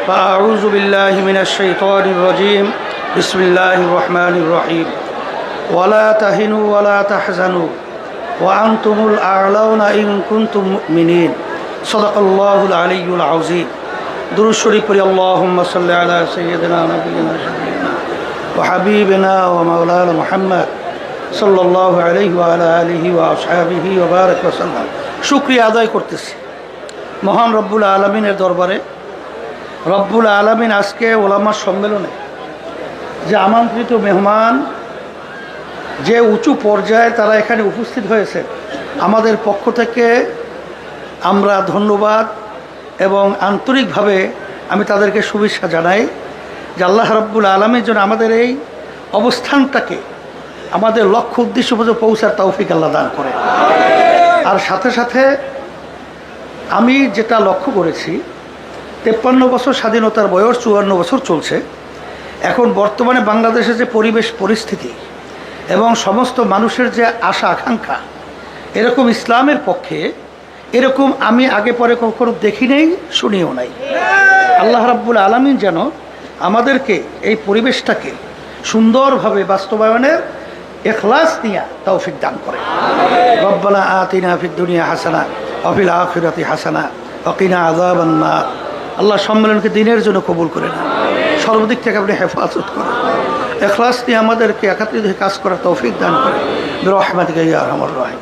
فأعوذ بالله من الشيطان الرجيم بسم الله الرحمن الرحيم ولا تهنوا ولا تحزنوا وأنتم الأعلون إن كنتم مؤمنين صدق الله العلي العظيم درود شريف اللهم صل على سيدنا نبينا شفيعنا وحبيبنا ومولانا محمد صلى الله عليه وعلى آله وأصحابه وبارك وسلم শুকরিয়া আদায় করতেছি মহান রব্বুল আলামিনের দরবারে। রব্বুল আলামিন আজকে ওলামা সম্মেলনে যে আমন্ত্রিত মেহমান, যে উঁচু পর্যায়ে তারা এখানে উপস্থিত হয়েছে, আমাদের পক্ষ থেকে আমরা ধন্যবাদ এবং আন্তরিকভাবে আমি তাদেরকে শুভেচ্ছা জানাই যে আল্লাহ রব্বুল আলামিন যেন আমাদের এই অবস্থানটাকে আমাদের লক্ষ্য উদ্দেশ্য পর্যন্ত পৌঁছার তৌফিক আল্লাহ দান করে। আর সাথে সাথে আমি যেটা লক্ষ্য করেছি, 53 বছর স্বাধীনতার বয়স, 54 বছর চলছে। এখন বর্তমানে বাংলাদেশের যে পরিবেশ পরিস্থিতি এবং সমস্ত মানুষের যে আশা আকাঙ্ক্ষা, এরকম ইসলামের পক্ষে এরকম আমি আগে পরে কখনো দেখি নাই, শুনিও নাই। আল্লাহ রাব্বুল আলামিন যেন আমাদেরকে এই পরিবেশটাকে সুন্দরভাবে বাস্তবায়নের ইখলাস নিয়ে তৌফিক দান করে। রব্বানা আতিনা ফিদ দুনিয়া হাসানা ওয়া ফিল আখিরাতি হাসানা ওয়া কিনা আযাবান নার। আল্লাহ সম্মেলনকে দিনের জন্য কবুল করে না, সর্বদিক থেকে আপনি হেফাজত করেন। ইখলাস নিয়ে আমাদেরকে একাত্রিত কাজ করার তৌফিক দান করে। বিরহমাতিকা ইয়া আরহামার রাহিম।